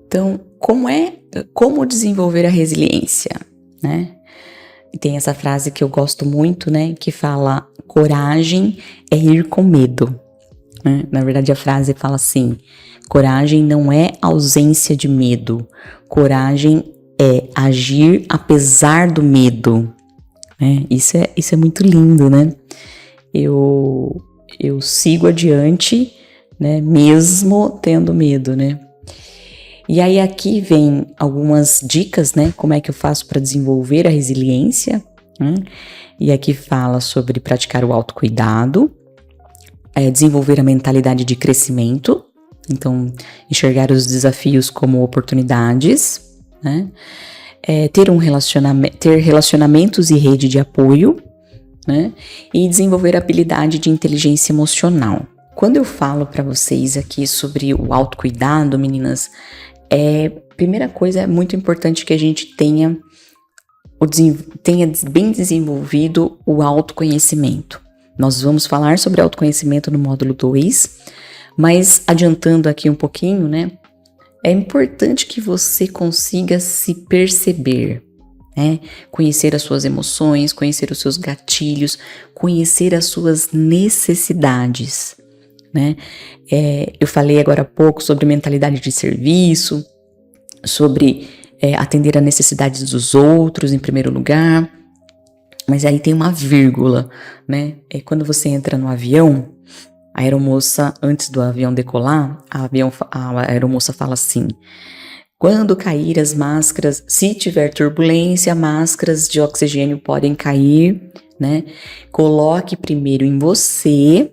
Então, como desenvolver a resiliência, né? E tem essa frase que eu gosto muito, né? Que fala, coragem é ir com medo. Né? Na verdade, a frase fala assim, coragem não é ausência de medo. Coragem é agir apesar do medo. Né? Isso é muito lindo, né? Eu sigo adiante, né? Mesmo tendo medo, né? E aí aqui vem algumas dicas, né? Como é que eu faço para desenvolver a resiliência, né? E aqui fala sobre praticar o autocuidado, desenvolver a mentalidade de crescimento, então enxergar os desafios como oportunidades, né? Ter relacionamentos e rede de apoio, né? E desenvolver a habilidade de inteligência emocional. Quando eu falo para vocês aqui sobre o autocuidado, meninas, primeira coisa, é muito importante que a gente tenha bem desenvolvido o autoconhecimento. Nós vamos falar sobre autoconhecimento no módulo 2, mas adiantando aqui um pouquinho, né? É importante que você consiga se perceber, né? Conhecer as suas emoções, conhecer os seus gatilhos, conhecer as suas necessidades, né? Eu falei agora há pouco sobre mentalidade de serviço, sobre atender a necessidades dos outros em primeiro lugar, mas aí tem uma vírgula, né? Quando você entra no avião, a aeromoça, antes do avião decolar, a aeromoça fala assim, quando cair as máscaras, se tiver turbulência, máscaras de oxigênio podem cair, né? Coloque primeiro em você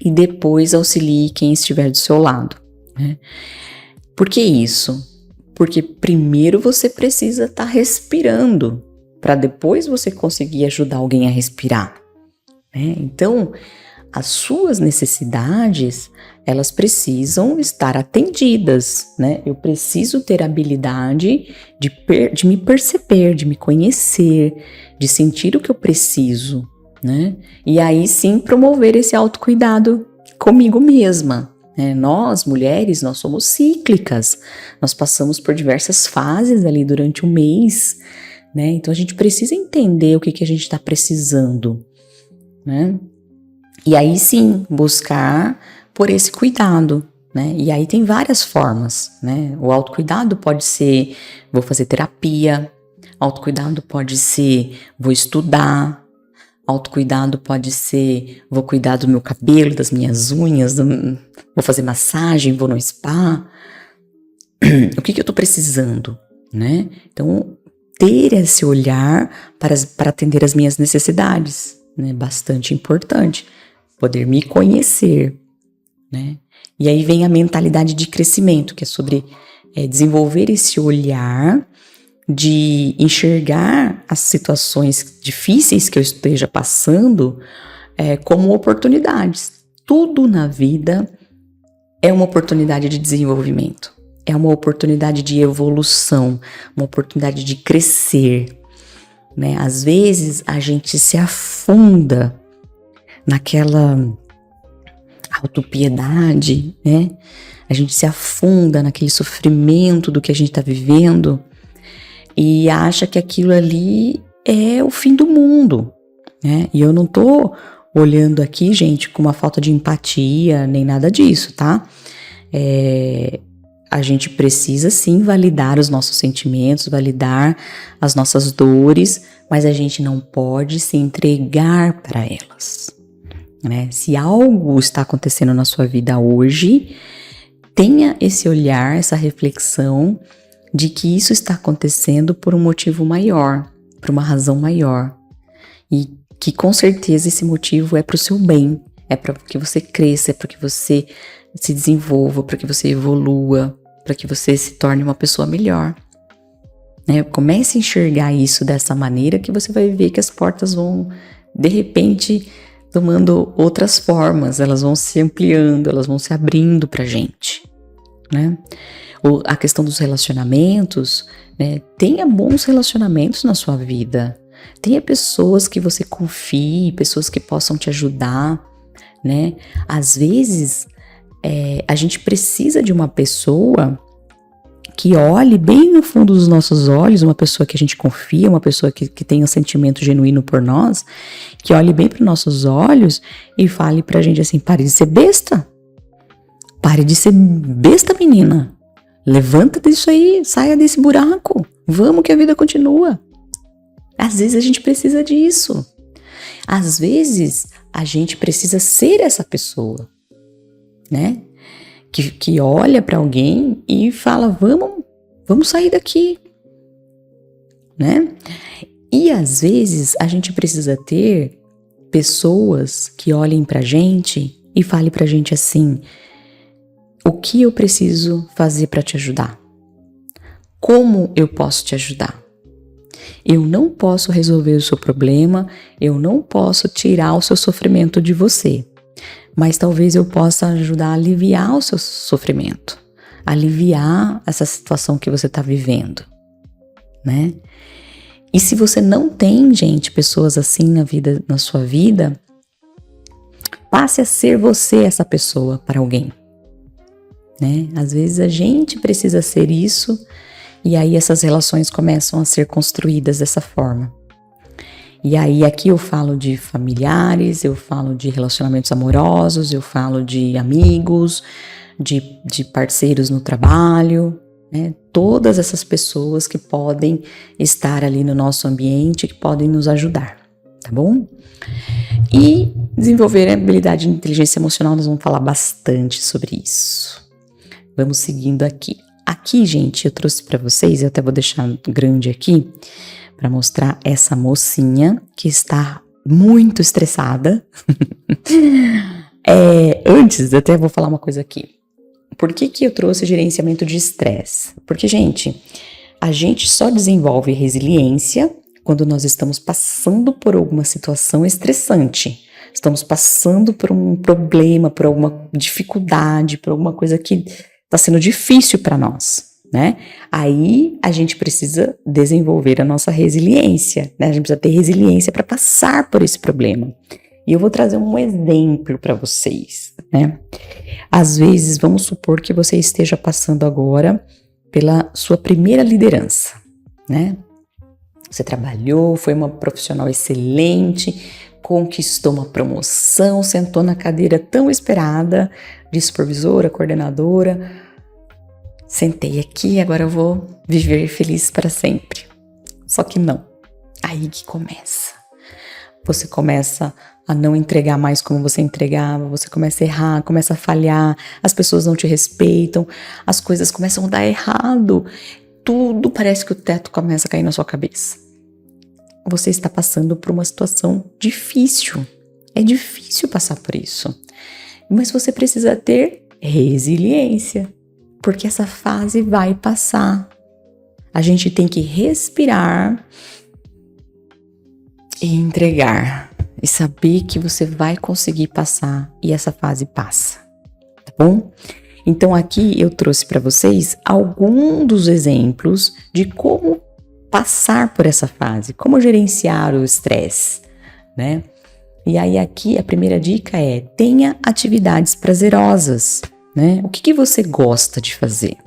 e depois auxilie quem estiver do seu lado, né? Por que isso? Porque primeiro você precisa estar respirando, para depois você conseguir ajudar alguém a respirar, né? Então, as suas necessidades, elas precisam estar atendidas, né? Eu preciso ter a habilidade de me perceber, de me conhecer, de sentir o que eu preciso, né? E aí sim promover esse autocuidado comigo mesma, né? Nós, mulheres, nós somos cíclicas, nós passamos por diversas fases ali durante um mês, né? Então a gente precisa entender o que a gente está precisando, né? E aí sim, buscar por esse cuidado, né? E aí tem várias formas, né? O autocuidado pode ser, vou fazer terapia, autocuidado pode ser, vou estudar, autocuidado pode ser, vou cuidar do meu cabelo, das minhas unhas, vou fazer massagem, vou no spa. O que eu tô precisando, né? Então, ter esse olhar para atender as minhas necessidades, né? Bastante importante. Poder me conhecer, né? E aí vem a mentalidade de crescimento, que é sobre desenvolver esse olhar de enxergar as situações difíceis que eu esteja passando como oportunidades. Tudo na vida é uma oportunidade de desenvolvimento, é uma oportunidade de evolução, uma oportunidade de crescer, né? Às vezes a gente se afunda naquela autopiedade, né? A gente se afunda naquele sofrimento do que a gente está vivendo e acha que aquilo ali é o fim do mundo, né? E eu não tô olhando aqui, gente, com uma falta de empatia, nem nada disso, tá? A gente precisa sim validar os nossos sentimentos, validar as nossas dores, mas a gente não pode se entregar para elas, né? Se algo está acontecendo na sua vida hoje, tenha esse olhar, essa reflexão de que isso está acontecendo por um motivo maior, por uma razão maior. E que com certeza esse motivo é para o seu bem, é para que você cresça, é para que você se desenvolva, para que você evolua, para que você se torne uma pessoa melhor, né? Comece a enxergar isso dessa maneira que você vai ver que as portas vão, de repente, tomando outras formas, elas vão se ampliando, elas vão se abrindo pra gente, né? A questão dos relacionamentos, né? Tenha bons relacionamentos na sua vida, tenha pessoas que você confie, pessoas que possam te ajudar, né? Às vezes, a gente precisa de uma pessoa que olhe bem no fundo dos nossos olhos, uma pessoa que a gente confia, uma pessoa que tem um sentimento genuíno por nós, que olhe bem para os nossos olhos e fale pra gente assim: pare de ser besta. Pare de ser besta, menina. Levanta disso aí, saia desse buraco. Vamos que a vida continua. Às vezes a gente precisa disso. Às vezes a gente precisa ser essa pessoa, né? Que olha para alguém e fala: vamos sair daqui, né? E às vezes a gente precisa ter pessoas que olhem pra gente e falem pra gente assim: o que eu preciso fazer para te ajudar? Como eu posso te ajudar? Eu não posso resolver o seu problema, eu não posso tirar o seu sofrimento de você, mas talvez eu possa ajudar a aliviar o seu sofrimento, aliviar essa situação que você está vivendo, né? E se você não tem, gente, pessoas assim na sua vida, passe a ser você essa pessoa para alguém, né? Às vezes a gente precisa ser isso, e aí essas relações começam a ser construídas dessa forma. E aí aqui eu falo de familiares, eu falo de relacionamentos amorosos, eu falo de amigos, de parceiros no trabalho, né? Todas essas pessoas que podem estar ali no nosso ambiente, que podem nos ajudar, tá bom? E desenvolver a habilidade de inteligência emocional, nós vamos falar bastante sobre isso. Vamos seguindo aqui. Aqui, gente, eu trouxe para vocês, eu até vou deixar grande aqui, para mostrar essa mocinha que está muito estressada. Antes, até vou falar uma coisa aqui. Por que eu trouxe gerenciamento de estresse? Porque, gente, a gente só desenvolve resiliência quando nós estamos passando por alguma situação estressante. Estamos passando por um problema, por alguma dificuldade, por alguma coisa que está sendo difícil para nós, né? Aí a gente precisa desenvolver a nossa resiliência, né? A gente precisa ter resiliência para passar por esse problema. E eu vou trazer um exemplo para vocês, né? Às vezes, vamos supor que você esteja passando agora pela sua primeira liderança, né? Você trabalhou, foi uma profissional excelente, conquistou uma promoção, sentou na cadeira tão esperada de supervisora, coordenadora. Sentei aqui, agora eu vou viver feliz para sempre. Só que não. Aí que começa. Você começa a não entregar mais como você entregava, você começa a errar, começa a falhar, as pessoas não te respeitam, as coisas começam a dar errado. Tudo parece que o teto começa a cair na sua cabeça. Você está passando por uma situação difícil. É difícil passar por isso. Mas você precisa ter resiliência, porque essa fase vai passar. A gente tem que respirar e entregar. E saber que você vai conseguir passar e essa fase passa. Tá bom? Então aqui eu trouxe para vocês alguns dos exemplos de como passar por essa fase, como gerenciar o estresse, né? E aí aqui a primeira dica é: tenha atividades prazerosas, né? O que você gosta de fazer?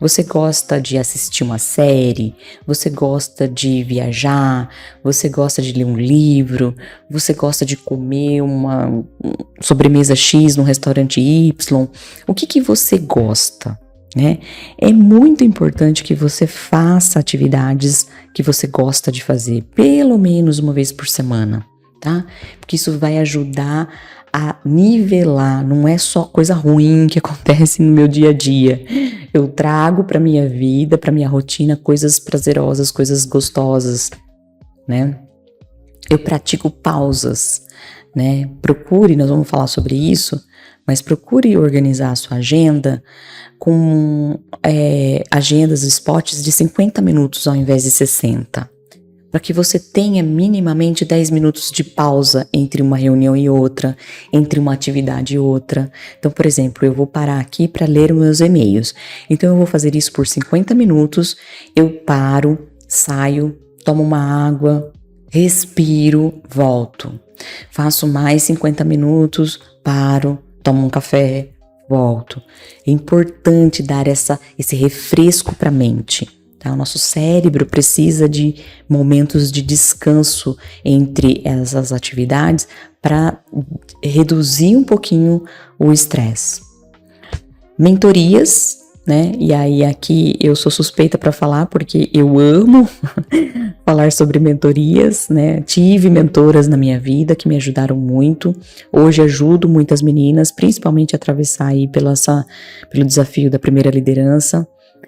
Você gosta de assistir uma série? Você gosta de viajar? Você gosta de ler um livro? Você gosta de comer uma sobremesa X num restaurante Y? O que você gosta, né? É muito importante que você faça atividades que você gosta de fazer, pelo menos uma vez por semana, tá? Porque isso vai ajudar a nivelar, não é só coisa ruim que acontece no meu dia a dia. Eu trago para minha vida, para minha rotina, coisas prazerosas, coisas gostosas, né? Eu pratico pausas, né? Procure, nós vamos falar sobre isso, mas procure organizar a sua agenda com agendas, spots de 50 minutos ao invés de 60. Para que você tenha minimamente 10 minutos de pausa entre uma reunião e outra, entre uma atividade e outra. Então, por exemplo, eu vou parar aqui para ler meus e-mails. Então, eu vou fazer isso por 50 minutos, eu paro, saio, tomo uma água, respiro, volto. Faço mais 50 minutos, paro, tomo um café, volto. É importante dar esse refresco para a mente. Tá? O nosso cérebro precisa de momentos de descanso entre essas atividades para reduzir um pouquinho o estresse. Mentorias, né? E aí aqui eu sou suspeita para falar porque eu amo falar sobre mentorias, né? Tive mentoras na minha vida que me ajudaram muito. Hoje ajudo muitas meninas, principalmente a atravessar aí pelo desafio da primeira liderança.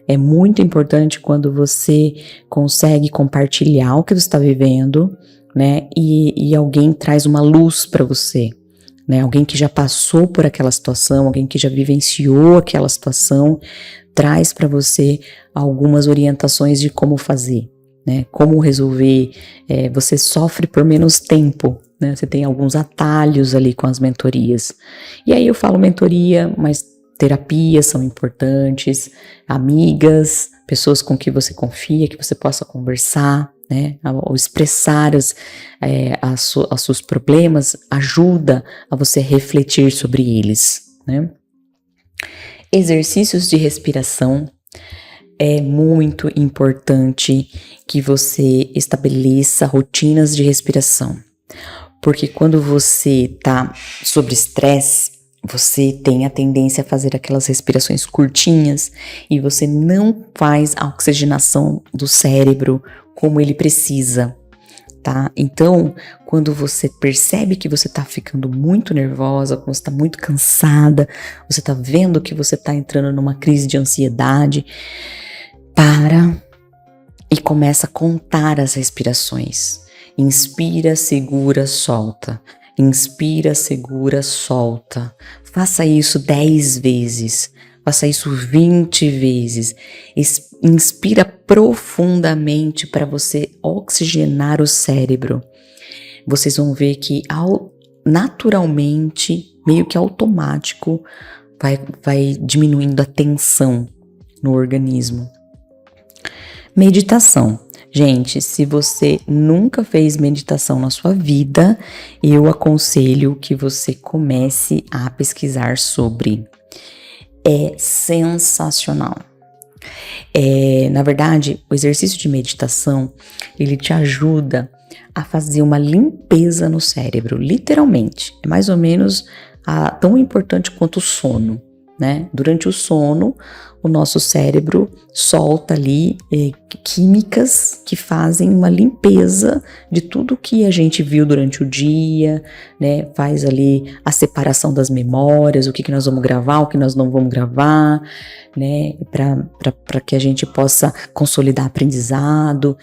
É muito importante quando você consegue compartilhar o que você está vivendo, né? E alguém traz uma luz para você, né? Alguém que já passou por aquela situação, alguém que já vivenciou aquela situação, traz para você algumas orientações de como fazer, né? Como resolver. Você sofre por menos tempo, né? Você tem alguns atalhos ali com as mentorias. E aí eu falo mentoria, mas terapias são importantes, amigas, pessoas com que você confia, que você possa conversar, né? Ao expressar os seus problemas, ajuda a você refletir sobre eles, né? Exercícios de respiração. É muito importante que você estabeleça rotinas de respiração, porque quando você está sob estresse, você tem a tendência a fazer aquelas respirações curtinhas e você não faz a oxigenação do cérebro como ele precisa, tá? Então, quando você percebe que você tá ficando muito nervosa, que você tá muito cansada, você tá vendo que você tá entrando numa crise de ansiedade, para e começa a contar as respirações. Inspira, segura, solta. Inspira, segura, solta. Faça isso 10 vezes. Faça isso 20 vezes. Inspira profundamente para você oxigenar o cérebro. Vocês vão ver que naturalmente, meio que automático, vai diminuindo a tensão no organismo. Meditação. Gente, se você nunca fez meditação na sua vida, eu aconselho que você comece a pesquisar sobre. É sensacional. Na verdade, o exercício de meditação, ele te ajuda a fazer uma limpeza no cérebro, literalmente. É mais ou menos tão importante quanto o sono, né? Durante o sono, o nosso cérebro solta ali químicas que fazem uma limpeza de tudo que a gente viu durante o dia, né? Faz ali a separação das memórias, o que nós vamos gravar, o que nós não vamos gravar, né? Para que a gente possa consolidar aprendizado,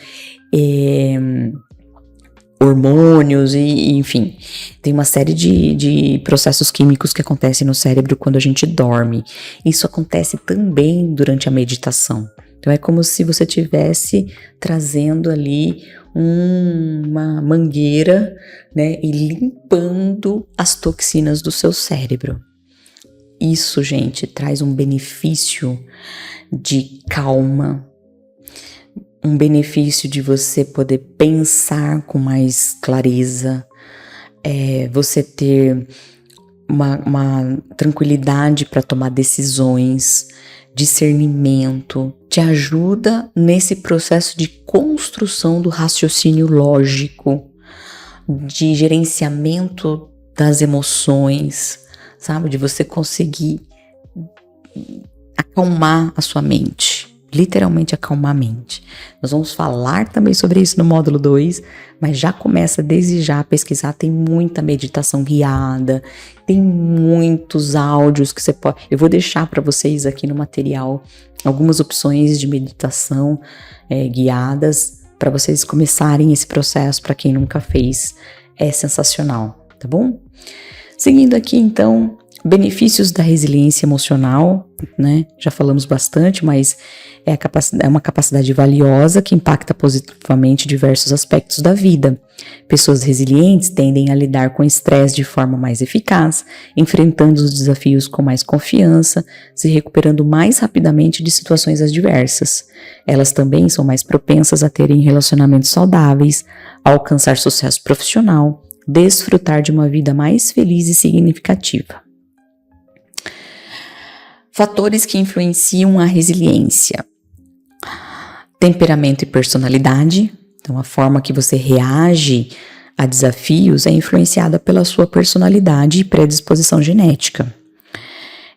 hormônios e enfim, tem uma série de processos químicos que acontecem no cérebro quando a gente dorme. Isso acontece também durante a meditação. Então é como se você estivesse trazendo ali uma mangueira, né, e limpando as toxinas do seu cérebro. Isso, gente, traz um benefício de calma, um benefício de você poder pensar com mais clareza, você ter uma tranquilidade para tomar decisões, discernimento, te ajuda nesse processo de construção do raciocínio lógico, de gerenciamento das emoções, sabe? De você conseguir acalmar a sua mente. Literalmente acalmar a mente. Nós vamos falar também sobre isso no módulo 2, mas já começa desde já a pesquisar. Tem muita meditação guiada, tem muitos áudios que você pode... Eu vou deixar para vocês aqui no material algumas opções de meditação guiadas para vocês começarem esse processo. Para quem nunca fez, é sensacional, tá bom? Seguindo aqui então, benefícios da resiliência emocional, né? Já falamos bastante, mas é uma capacidade valiosa que impacta positivamente diversos aspectos da vida. Pessoas resilientes tendem a lidar com o estresse de forma mais eficaz, enfrentando os desafios com mais confiança, se recuperando mais rapidamente de situações adversas. Elas também são mais propensas a terem relacionamentos saudáveis, a alcançar sucesso profissional, desfrutar de uma vida mais feliz e significativa. Fatores que influenciam a resiliência: temperamento e personalidade. Então, a forma que você reage a desafios é influenciada pela sua personalidade e predisposição genética.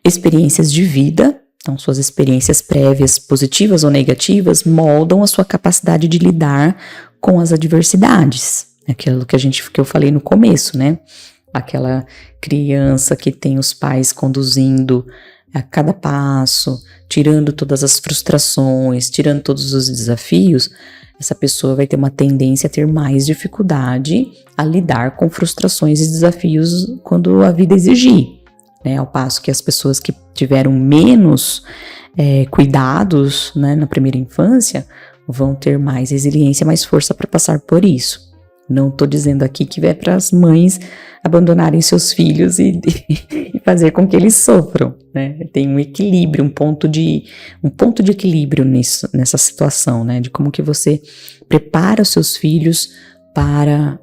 Experiências de vida. Então, suas experiências prévias, positivas ou negativas, moldam a sua capacidade de lidar com as adversidades. Aquilo que eu falei no começo, né? Aquela criança que tem os pais conduzindo a cada passo, tirando todas as frustrações, tirando todos os desafios, essa pessoa vai ter uma tendência a ter mais dificuldade a lidar com frustrações e desafios quando a vida exigir, né? Ao passo que as pessoas que tiveram menos cuidados, né, na primeira infância vão ter mais resiliência, mais força para passar por isso. Não estou dizendo aqui que é para as mães abandonarem seus filhos e fazer com que eles sofram, né? Tem um equilíbrio, um ponto de equilíbrio nessa situação, né? De como que você prepara os seus filhos para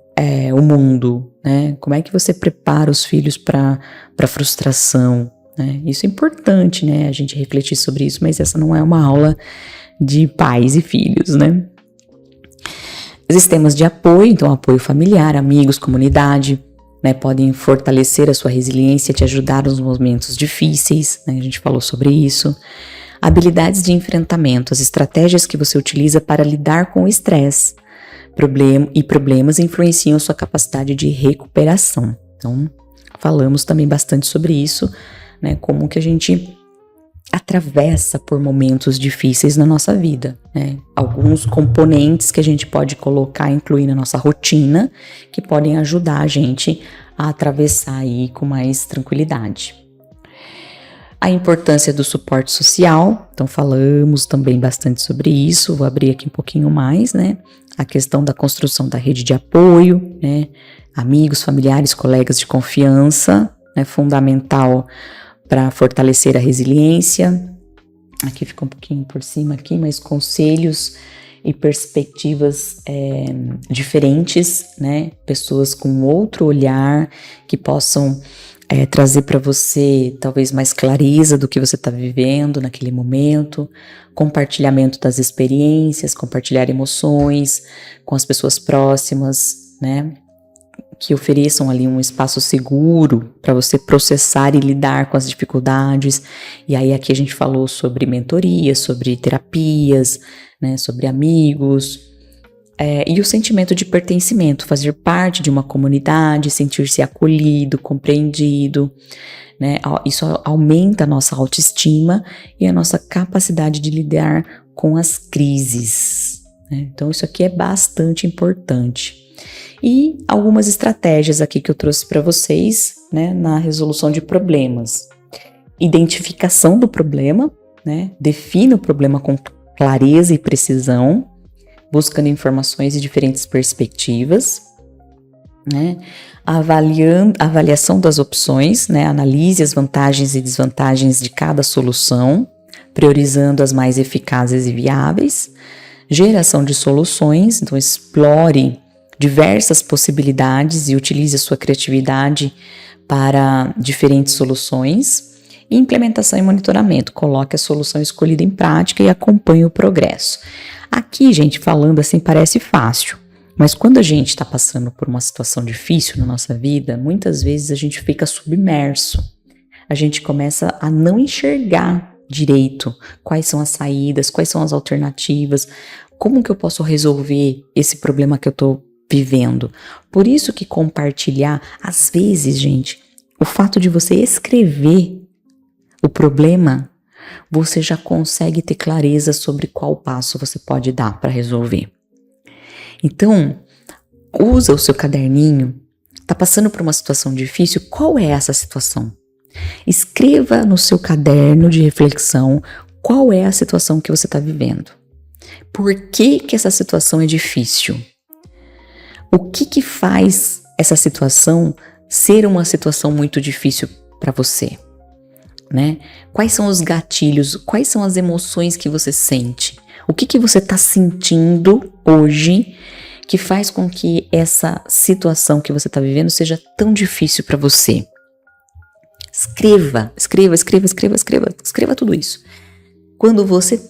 o mundo, né? Como é que você prepara os filhos para a frustração, né? Isso é importante, né? A gente refletir sobre isso, mas essa não é uma aula de pais e filhos, né? Sistemas de apoio, então apoio familiar, amigos, comunidade, né, podem fortalecer a sua resiliência, te ajudar nos momentos difíceis, né, a gente falou sobre isso. Habilidades de enfrentamento, as estratégias que você utiliza para lidar com o estresse e problemas influenciam a sua capacidade de recuperação. Então, falamos também bastante sobre isso, né, como que a gente atravessa por momentos difíceis na nossa vida, né? Alguns componentes que a gente pode colocar, incluir na nossa rotina, que podem ajudar a gente a atravessar aí com mais tranquilidade. A importância do suporte social, então falamos também bastante sobre isso, vou abrir aqui um pouquinho mais, né? A questão da construção da rede de apoio, né? Amigos, familiares, colegas de confiança, né? Fundamental para fortalecer a resiliência. Aqui fica um pouquinho por cima aqui, mas conselhos e perspectivas diferentes, né? Pessoas com outro olhar que possam trazer para você talvez mais clareza do que você está vivendo naquele momento, compartilhamento das experiências, compartilhar emoções com as pessoas próximas, né? Que ofereçam ali um espaço seguro para você processar e lidar com as dificuldades. E aí aqui a gente falou sobre mentorias, sobre terapias, né, sobre amigos, e o sentimento de pertencimento, fazer parte de uma comunidade, sentir-se acolhido, compreendido, né? Isso aumenta a nossa autoestima e a nossa capacidade de lidar com as crises, né? Então isso aqui é bastante importante. E algumas estratégias aqui que eu trouxe para vocês, né, na resolução de problemas. Identificação do problema, né, defina o problema com clareza e precisão, buscando informações de diferentes perspectivas, né, avaliação das opções, né, analise as vantagens e desvantagens de cada solução, priorizando as mais eficazes e viáveis, geração de soluções, então explore diversas possibilidades e utilize a sua criatividade para diferentes soluções. E implementação e monitoramento, coloque a solução escolhida em prática e acompanhe o progresso. Aqui, gente, falando assim parece fácil, mas quando a gente está passando por uma situação difícil na nossa vida, muitas vezes a gente fica submerso. A gente começa a não enxergar direito quais são as saídas, quais são as alternativas, como que eu posso resolver esse problema que eu estou vivendo. Por isso que compartilhar, às vezes, gente, o fato de você escrever o problema, você já consegue ter clareza sobre qual passo você pode dar para resolver. Então, usa o seu caderninho, tá passando por uma situação difícil, qual é essa situação? Escreva no seu caderno de reflexão qual é a situação que você está vivendo. Por que essa situação é difícil? O que faz essa situação ser uma situação muito difícil para você, né? Quais são os gatilhos, quais são as emoções que você sente? O que você está sentindo hoje que faz com que essa situação que você está vivendo seja tão difícil para você? Escreva tudo isso. Quando você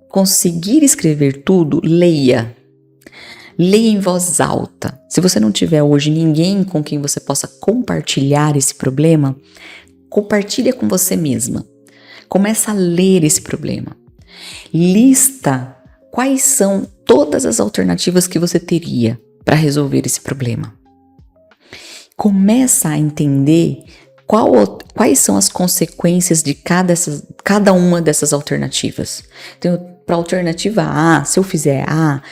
conseguir escrever tudo, leia. Leia em voz alta. Se você não tiver hoje ninguém com quem você possa compartilhar esse problema, compartilha com você mesma. Começa a ler esse problema. Lista quais são todas as alternativas que você teria para resolver esse problema. Começa a entender quais são as consequências de cada uma dessas alternativas. Então, para a alternativa A, se eu fizer A,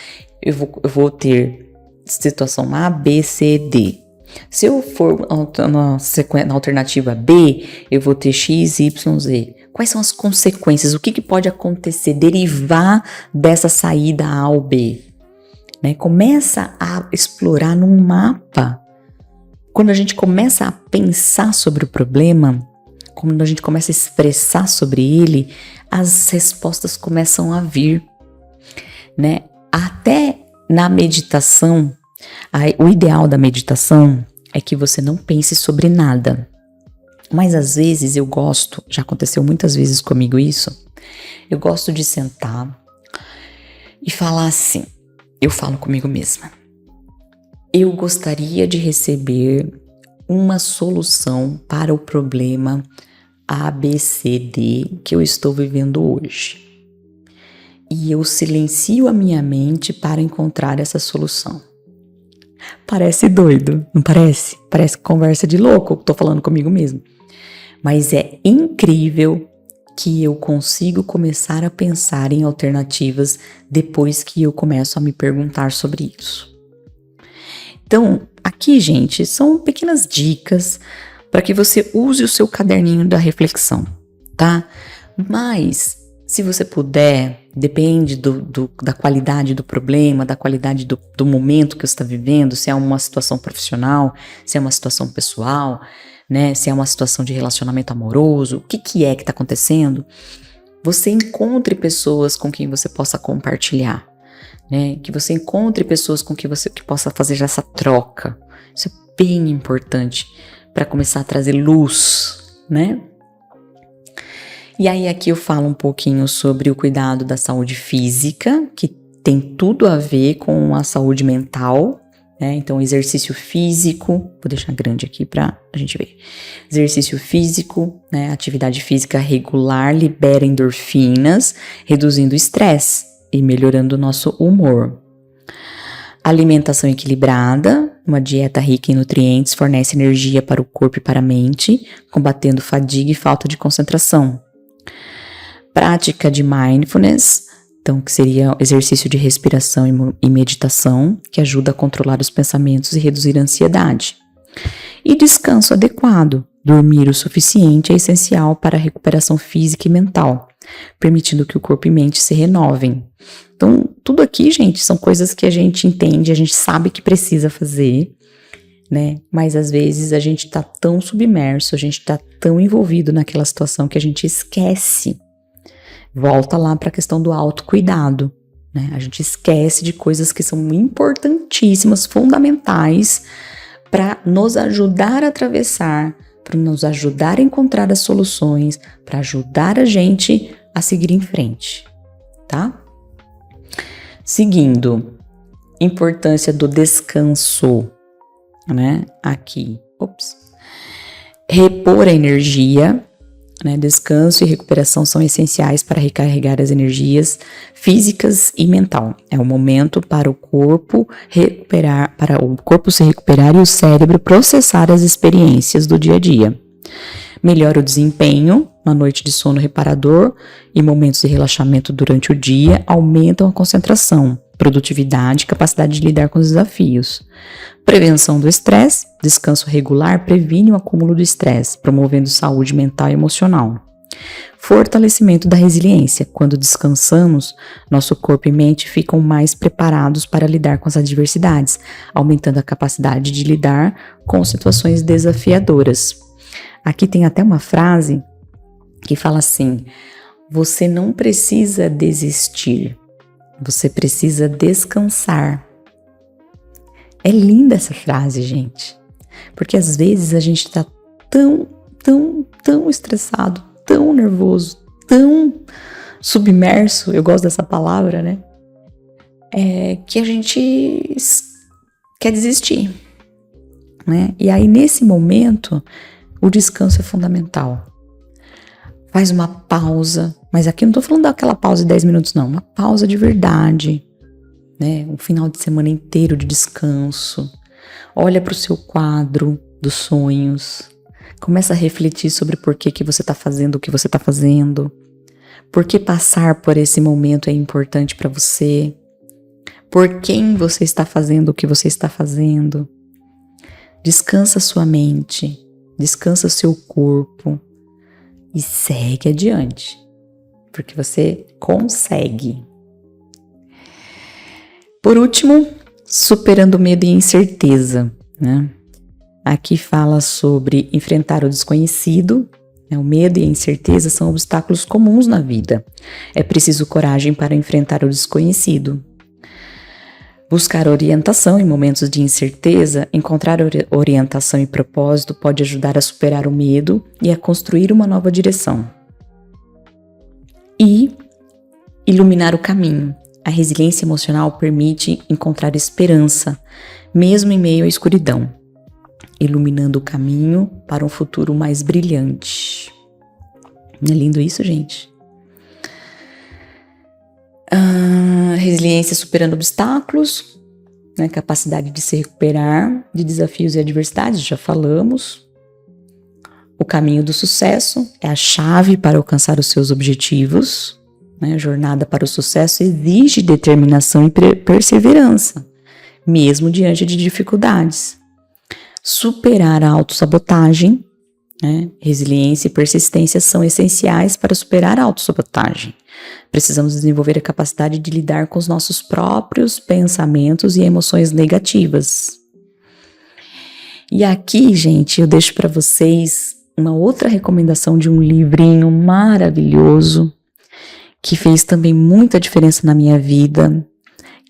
eu vou ter situação A, B, C, D. Se eu for na alternativa B, eu vou ter X, Y, Z. Quais são as consequências? O que pode acontecer, derivar dessa saída A ou B? Né? Começa a explorar num mapa. Quando a gente começa a pensar sobre o problema, quando a gente começa a expressar sobre ele, as respostas começam a vir. Né? Até na meditação, o ideal da meditação é que você não pense sobre nada. Mas às vezes eu gosto, já aconteceu muitas vezes comigo isso, eu gosto de sentar e falar assim, eu falo comigo mesma. Eu gostaria de receber uma solução para o problema ABCD que eu estou vivendo hoje. E eu silencio a minha mente para encontrar essa solução. Parece doido, não parece? Parece conversa de louco, tô falando comigo mesmo. Mas é incrível que eu consigo começar a pensar em alternativas depois que eu começo a me perguntar sobre isso. Então, aqui, gente, são pequenas dicas para que você use o seu caderninho da reflexão, tá? Mas, se você puder, depende da qualidade do problema, da qualidade do momento que você está vivendo, se é uma situação profissional, se é uma situação pessoal, né? Se é uma situação de relacionamento amoroso, o que é que está acontecendo? Você encontre pessoas com quem você possa compartilhar, né? Que você encontre pessoas com quem você possa fazer essa troca. Isso é bem importante para começar a trazer luz, né? E aí aqui eu falo um pouquinho sobre o cuidado da saúde física, que tem tudo a ver com a saúde mental, né? Então exercício físico, vou deixar grande aqui para a gente ver. Exercício físico, né? Atividade física regular libera endorfinas, reduzindo o estresse e melhorando o nosso humor. Alimentação equilibrada, uma dieta rica em nutrientes fornece energia para o corpo e para a mente, combatendo fadiga e falta de concentração. Prática de mindfulness, então que seria exercício de respiração e meditação, que ajuda a controlar os pensamentos e reduzir a ansiedade. E descanso adequado, dormir o suficiente é essencial para a recuperação física e mental, permitindo que o corpo e mente se renovem. Então, tudo aqui, gente, são coisas que a gente entende, a gente sabe que precisa fazer, né? Mas às vezes a gente tá tão submerso, a gente tá tão envolvido naquela situação que a gente esquece. Volta lá para a questão do autocuidado, né? A gente esquece de coisas que são importantíssimas, fundamentais, para nos ajudar a atravessar, para nos ajudar a encontrar as soluções, para ajudar a gente a seguir em frente, tá? Seguindo, importância do descanso, né? Aqui, repor a energia, né? Descanso e recuperação são essenciais para recarregar as energias físicas e mental. É o momento para o corpo se recuperar e o cérebro processar as experiências do dia a dia. Melhora o desempenho, uma noite de sono reparador e momentos de relaxamento durante o dia aumentam a concentração, produtividade e capacidade de lidar com os desafios. Prevenção do estresse, descanso regular previne o acúmulo do estresse, promovendo saúde mental e emocional. Fortalecimento da resiliência. Quando descansamos, nosso corpo e mente ficam mais preparados para lidar com as adversidades, aumentando a capacidade de lidar com situações desafiadoras. Aqui tem até uma frase que fala assim: você não precisa desistir, você precisa descansar. É linda essa frase, gente, porque às vezes a gente tá tão estressado, tão nervoso, tão submerso, eu gosto dessa palavra, né? Que a gente quer desistir, né? E aí, nesse momento, o descanso é fundamental. Faz uma pausa, mas aqui eu não tô falando daquela pausa de 10 minutos, não. Uma pausa de verdade, né? Um final de semana inteiro de descanso. Olha para o seu quadro dos sonhos. Começa a refletir sobre por que você está fazendo o que você está fazendo. Por que passar por esse momento é importante para você. Por quem você está fazendo o que você está fazendo. Descansa sua mente. Descansa seu corpo. E segue adiante, porque você consegue. Por último, superando medo e incerteza, né? Aqui fala sobre enfrentar o desconhecido. O medo e a incerteza são obstáculos comuns na vida. É preciso coragem para enfrentar o desconhecido. Buscar orientação em momentos de incerteza, encontrar orientação e propósito pode ajudar a superar o medo e a construir uma nova direção. E iluminar o caminho. A resiliência emocional permite encontrar esperança, mesmo em meio à escuridão, iluminando o caminho para um futuro mais brilhante. Não é lindo isso, gente? Resiliência superando obstáculos, né? Capacidade de se recuperar de desafios e adversidades, já falamos. O caminho do sucesso é a chave para alcançar os seus objetivos, né? A jornada para o sucesso exige determinação e perseverança, mesmo diante de dificuldades. Superar a autossabotagem, né? Resiliência e persistência são essenciais para superar a autossabotagem. Precisamos desenvolver a capacidade de lidar com os nossos próprios pensamentos e emoções negativas. E aqui, gente, eu deixo para vocês uma outra recomendação de um livrinho maravilhoso que fez também muita diferença na minha vida,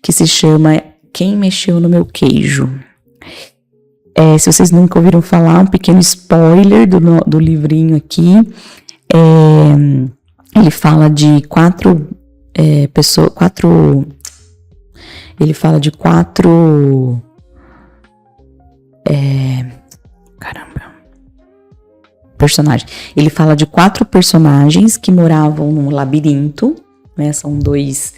que se chama Quem Mexeu no Meu Queijo. Se vocês nunca ouviram falar, um pequeno spoiler do livrinho aqui, ele fala de quatro personagens. Ele fala de 4 personagens que moravam num labirinto, né? São 2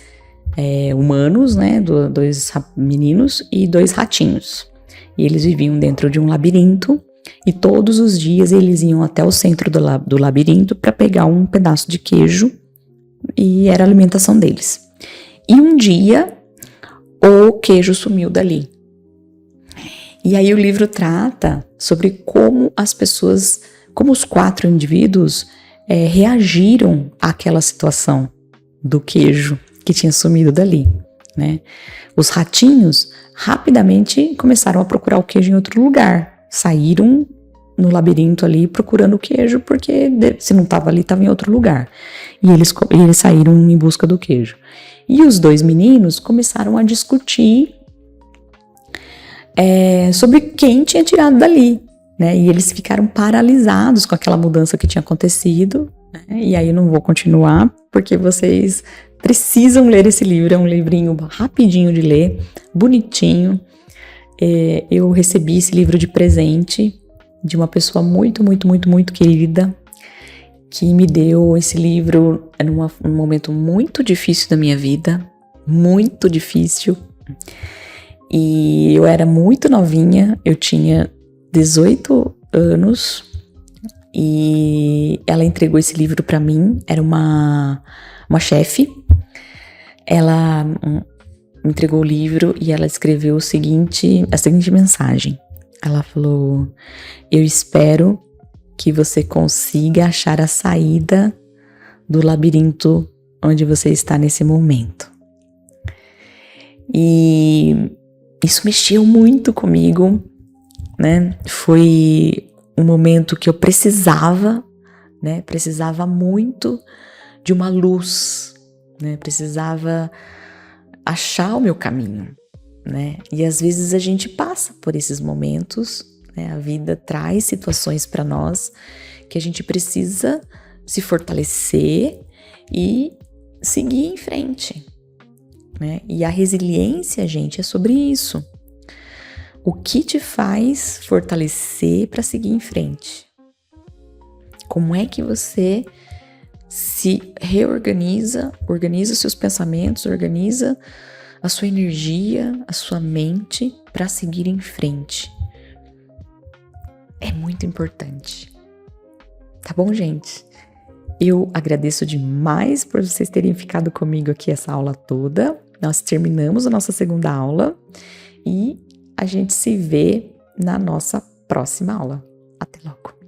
humanos, né? 2 meninos e 2 ratinhos. E eles viviam dentro de um labirinto e todos os dias eles iam até o centro do labirinto para pegar um pedaço de queijo e era a alimentação deles. E um dia o queijo sumiu dali. E aí o livro trata sobre como as pessoas, como os 4 indivíduos reagiram àquela situação do queijo que tinha sumido dali, né? Os ratinhos rapidamente começaram a procurar o queijo em outro lugar, saíram no labirinto ali procurando o queijo, porque se não estava ali, estava em outro lugar. E eles saíram em busca do queijo. E os 2 meninos começaram a discutir sobre quem tinha tirado dali, né? E eles ficaram paralisados com aquela mudança que tinha acontecido, né? E aí eu não vou continuar, porque vocês precisam ler esse livro, é um livrinho rapidinho de ler, bonitinho. Eu recebi esse livro de presente de uma pessoa muito, muito, muito, muito querida, que me deu esse livro num momento muito difícil da minha vida, muito difícil. E eu era muito novinha, eu tinha 18 anos e ela entregou esse livro para mim, era uma chefe. Ela me entregou o livro e ela escreveu a seguinte mensagem. Ela falou: eu espero que você consiga achar a saída do labirinto onde você está nesse momento. E isso mexeu muito comigo, né? Foi um momento que eu precisava, né? Precisava muito de uma luz, né? Precisava achar o meu caminho, né? E às vezes a gente passa por esses momentos, né? A vida traz situações para nós que a gente precisa se fortalecer e seguir em frente, né? E a resiliência, gente, é sobre isso. O que te faz fortalecer para seguir em frente? Como é que você se reorganiza, organiza seus pensamentos, organiza a sua energia, a sua mente para seguir em frente? É muito importante. Tá bom, gente? Eu agradeço demais por vocês terem ficado comigo aqui essa aula toda. Nós terminamos a nossa segunda aula e a gente se vê na nossa próxima aula. Até logo!